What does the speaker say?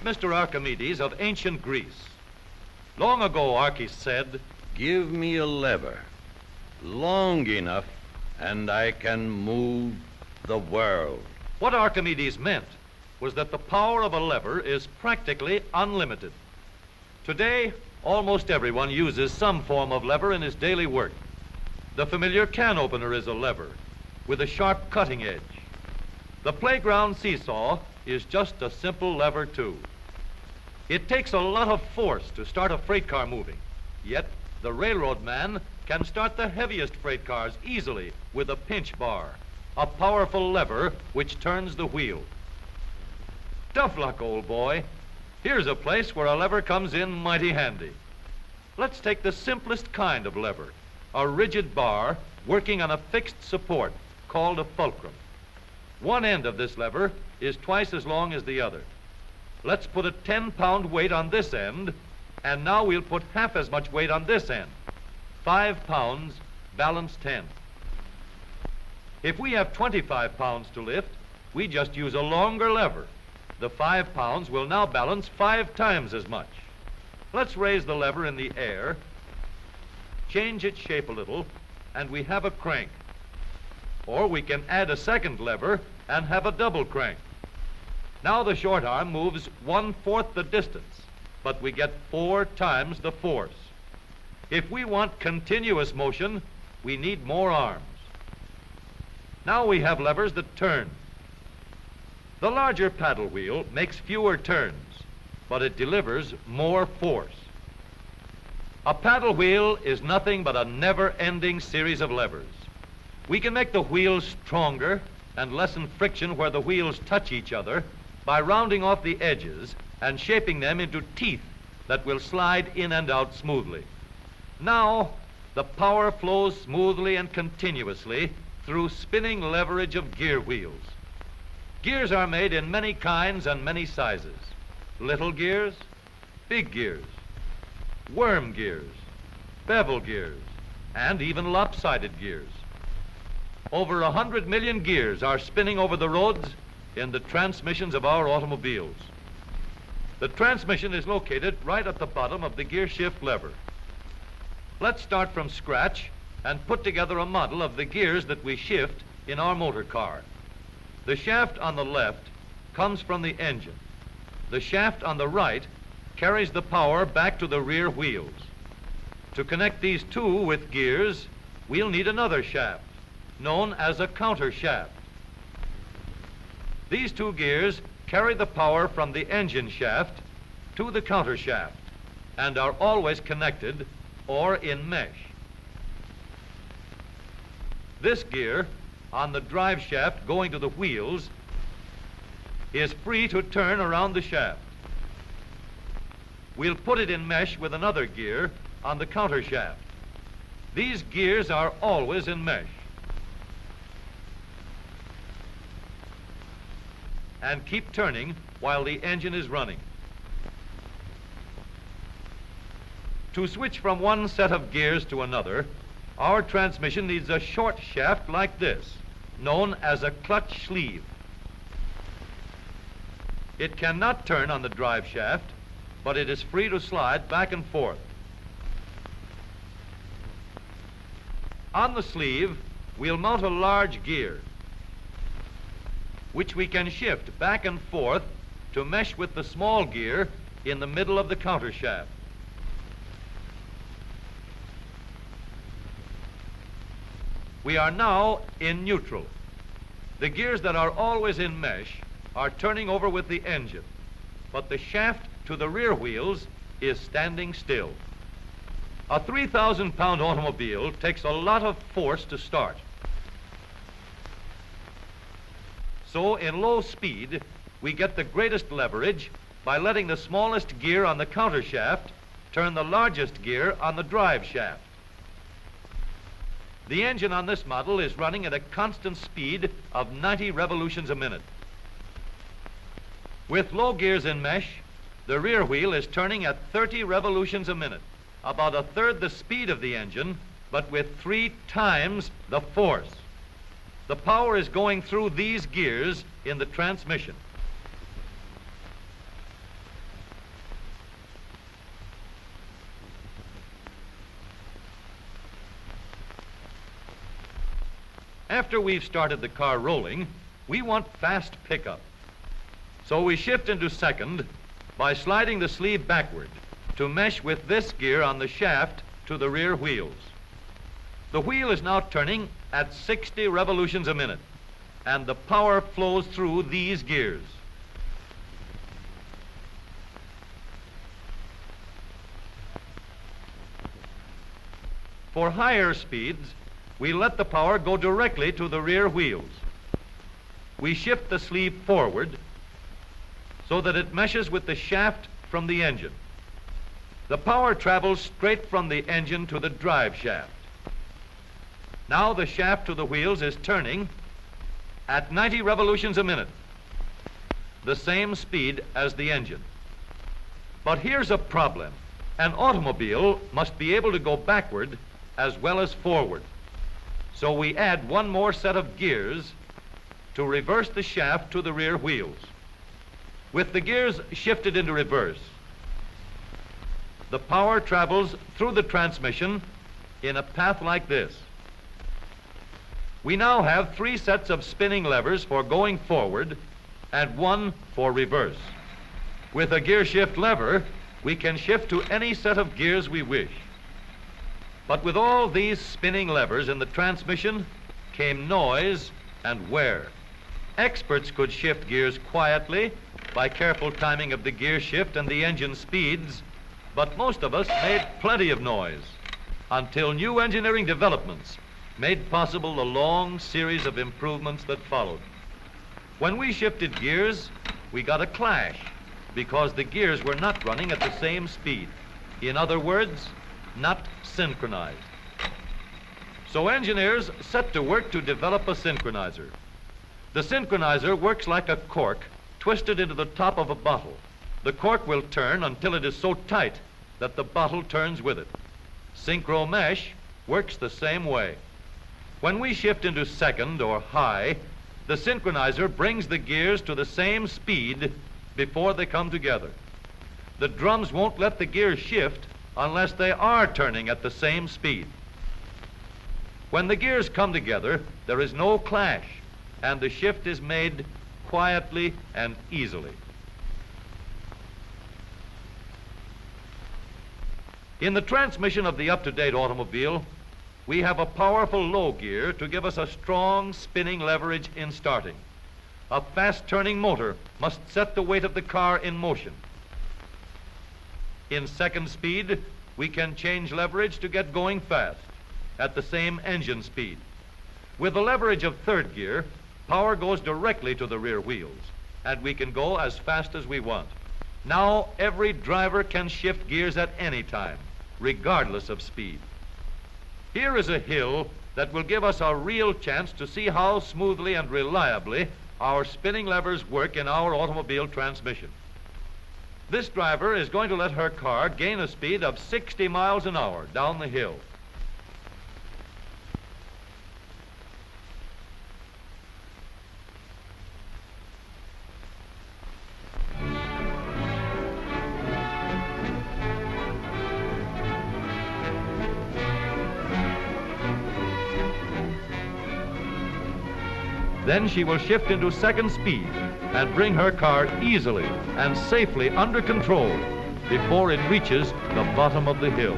Meet Mr. Archimedes of ancient Greece. Long ago, Archis said, "Give me a lever long enough and I can move the world." What Archimedes meant was that the power of a lever is practically unlimited. Today, almost everyone uses some form of lever in his daily work. The familiar can opener is a lever with a sharp cutting edge. The playground seesaw is just a simple lever too. It takes a lot of force to start a freight car moving, yet the railroad man can start the heaviest freight cars easily with a pinch bar, a powerful lever which turns the wheel. Tough luck, old boy. Here's a place where a lever comes in mighty handy. Let's take the simplest kind of lever, a rigid bar working on a fixed support called a fulcrum. One end of this lever is twice as long as the other. Let's put a 10-pound weight on this end, and now we'll put half as much weight on this end. 5 pounds, balance 10. If we have 25 pounds to lift, we just use a longer lever. The 5 pounds will now balance 5 times as much. Let's raise the lever in the air, change its shape a little, and we have a crank. Or we can add a second lever and have a double crank. Now the short arm moves 1/4 the distance, but we get 4 times the force. If we want continuous motion, we need more arms. Now we have levers that turn. The larger paddle wheel makes fewer turns, but it delivers more force. A paddle wheel is nothing but a never-ending series of levers. We can make the wheels stronger and lessen friction where the wheels touch each other by rounding off the edges and shaping them into teeth that will slide in and out smoothly. Now, the power flows smoothly and continuously through spinning leverage of gear wheels. Gears are made in many kinds and many sizes. Little gears, big gears, worm gears, bevel gears, and even lopsided gears. Over 100 million gears are spinning over the roads in the transmissions of our automobiles. The transmission is located right at the bottom of the gear shift lever. Let's start from scratch and put together a model of the gears that we shift in our motor car. The shaft on the left comes from the engine. The shaft on the right carries the power back to the rear wheels. To connect these two with gears, we'll need another shaft, known as a counter shaft. These two gears carry the power from the engine shaft to the counter shaft and are always connected or in mesh. This gear on the drive shaft going to the wheels is free to turn around the shaft. We'll put it in mesh with another gear on the counter shaft. These gears are always in mesh and keep turning while the engine is running. To switch from one set of gears to another, our transmission needs a short shaft like this, known as a clutch sleeve. It cannot turn on the drive shaft, but it is free to slide back and forth. On the sleeve, we'll mount a large gear, which we can shift back and forth to mesh with the small gear in the middle of the counter shaft. We are now in neutral. The gears that are always in mesh are turning over with the engine, but the shaft to the rear wheels is standing still. A 3,000-pound automobile takes a lot of force to start. So in low speed, we get the greatest leverage by letting the smallest gear on the counter shaft turn the largest gear on the drive shaft. The engine on this model is running at a constant speed of 90 revolutions a minute. With low gears in mesh, the rear wheel is turning at 30 revolutions a minute, about a third the speed of the engine, but with 3 times the force. The power is going through these gears in the transmission. After we've started the car rolling, we want fast pickup. So we shift into second by sliding the sleeve backward to mesh with this gear on the shaft to the rear wheels. The wheel is now turning at 60 revolutions a minute, and the power flows through these gears. For higher speeds, we let the power go directly to the rear wheels. We shift the sleeve forward so that it meshes with the shaft from the engine. The power travels straight from the engine to the drive shaft. Now the shaft to the wheels is turning at 90 revolutions a minute, the same speed as the engine. But here's a problem. An automobile must be able to go backward as well as forward. So we add one more set of gears to reverse the shaft to the rear wheels. With the gears shifted into reverse, the power travels through the transmission in a path like this. We now have 3 sets of spinning levers for going forward and 1 for reverse. With a gear shift lever, we can shift to any set of gears we wish. But with all these spinning levers in the transmission came noise and wear. Experts could shift gears quietly by careful timing of the gear shift and the engine speeds, but most of us made plenty of noise until new engineering developments made possible the long series of improvements that followed. When we shifted gears, we got a clash because the gears were not running at the same speed. In other words, not synchronized. So engineers set to work to develop a synchronizer. The synchronizer works like a cork twisted into the top of a bottle. The cork will turn until it is so tight that the bottle turns with it. Synchro mesh works the same way. When we shift into second or high, the synchronizer brings the gears to the same speed before they come together. The drums won't let the gears shift unless they are turning at the same speed. When the gears come together, there is no clash, and the shift is made quietly and easily. In the transmission of the up-to-date automobile, we have a powerful low gear to give us a strong spinning leverage in starting. A fast-turning motor must set the weight of the car in motion. In second speed, we can change leverage to get going fast at the same engine speed. With the leverage of third gear, power goes directly to the rear wheels, and we can go as fast as we want. Now every driver can shift gears at any time, regardless of speed. Here is a hill that will give us a real chance to see how smoothly and reliably our spinning levers work in our automobile transmission. This driver is going to let her car gain a speed of 60 miles an hour down the hill. Then she will shift into second speed and bring her car easily and safely under control before it reaches the bottom of the hill.